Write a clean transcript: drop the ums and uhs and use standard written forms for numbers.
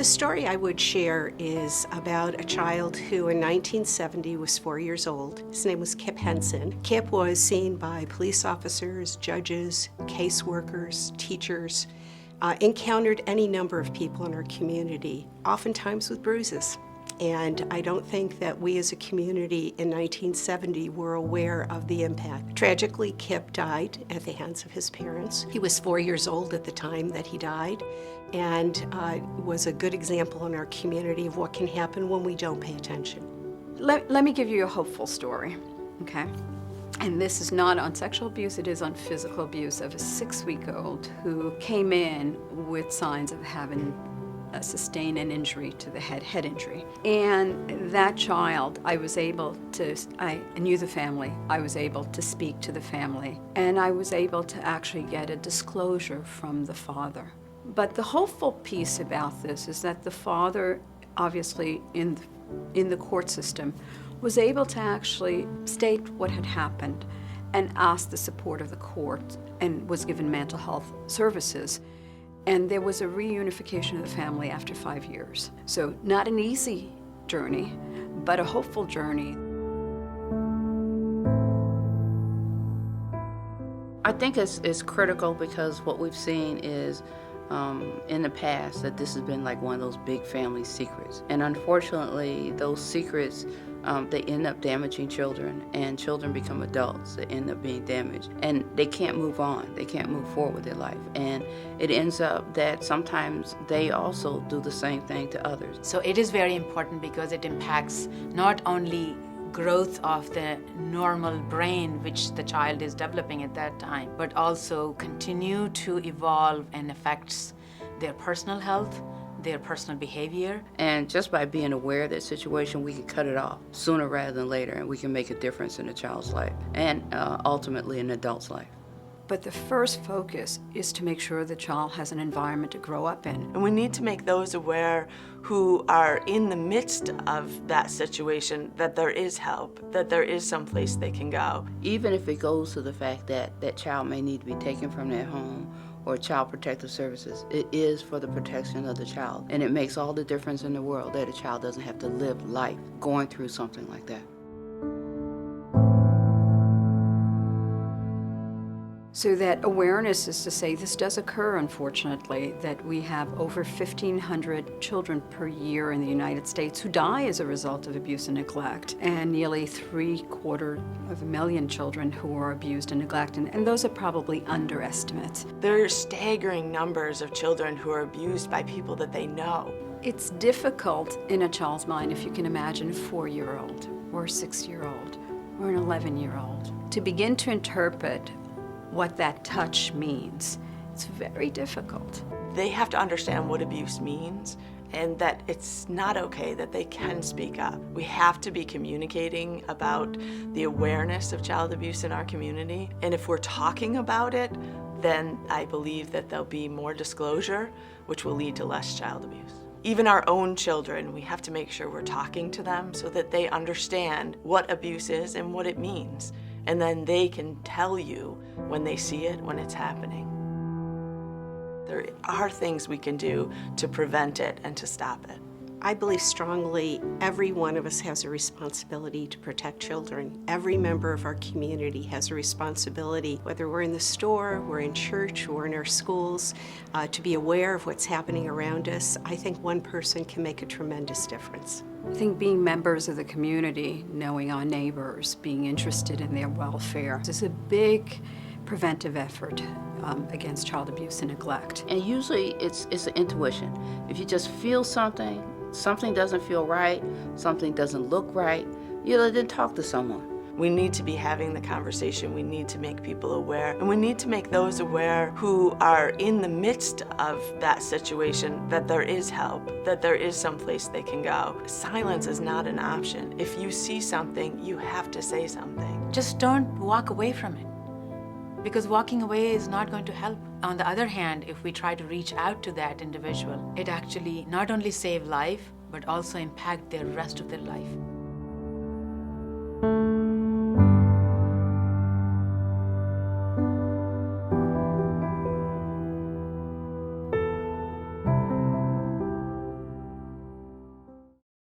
The story I would share is about a child who in 1970 was 4 years old. His name was Kip Henson. Kip was seen by police officers, judges, caseworkers, teachers, encountered any number of people in our community, oftentimes with bruises. And I don't think that we as a community in 1970 were aware of the impact. Tragically, Kip died at the hands of his parents. He was 4 years old at the time that he died, and was a good example in our community of what can happen when we don't pay attention. Let me give you a hopeful story, okay? And this is not on sexual abuse, it is on physical abuse of a 6-week-old who came in with signs of having sustained an injury to the head injury. And that child, I knew the family, I was able to speak to the family, and I was able to actually get a disclosure from the father. But the hopeful piece about this is that the father, obviously in the court system, was able to actually state what had happened and ask the support of the court and was given mental health services. And there was a reunification of the family after 5 years. So not an easy journey, but a hopeful journey. I think it's critical because what we've seen is in the past that this has been like one of those big family secrets. And unfortunately, those secrets, they end up damaging children, and children become adults that end up being damaged. And they can't move on, they can't move forward with their life. And it ends up that sometimes they also do the same thing to others. So it is very important because it impacts not only growth of the normal brain which the child is developing at that time, but also continue to evolve and affects their personal health, their personal behavior. And just by being aware of that situation, we can cut it off sooner rather than later, and we can make a difference in a child's life and ultimately an adult's life. But the first focus is to make sure the child has an environment to grow up in. And we need to make those aware who are in the midst of that situation that there is help, that there is some place they can go. Even if it goes to the fact that that child may need to be taken from their home or child protective services, it is for the protection of the child. And it makes all the difference in the world that a child doesn't have to live life going through something like that. So that awareness is to say this does occur, unfortunately, that we have over 1,500 children per year in the United States who die as a result of abuse and neglect, and nearly 750,000 children who are abused and neglected, and those are probably underestimates. There are staggering numbers of children who are abused by people that they know. It's difficult in a child's mind, if you can imagine a 4-year-old or a 6-year-old or an 11-year-old, to begin to interpret what that touch means. It's very difficult. They have to understand what abuse means and that it's not okay, that they can speak up. We have to be communicating about the awareness of child abuse in our community. And if we're talking about it, then I believe that there'll be more disclosure, which will lead to less child abuse. Even our own children, we have to make sure we're talking to them so that they understand what abuse is and what it means. And then they can tell you when they see it, when it's happening. There are things we can do to prevent it and to stop it. I believe strongly every one of us has a responsibility to protect children. Every member of our community has a responsibility, whether we're in the store, we're in church, or in our schools, to be aware of what's happening around us. I think one person can make a tremendous difference. I think being members of the community, knowing our neighbors, being interested in their welfare is a big preventive effort against child abuse and neglect. And usually it's an intuition. If you just feel something doesn't feel right, something doesn't look right, then talk to someone. We need to be having the conversation. We need to make people aware, and we need to make those aware who are in the midst of that situation that there is help, that there is some place they can go. Silence is not an option. If you see something, you have to say something. Just don't walk away from it, because walking away is not going to help. On the other hand, if we try to reach out to that individual, it actually not only save life, but also impact the rest of their life.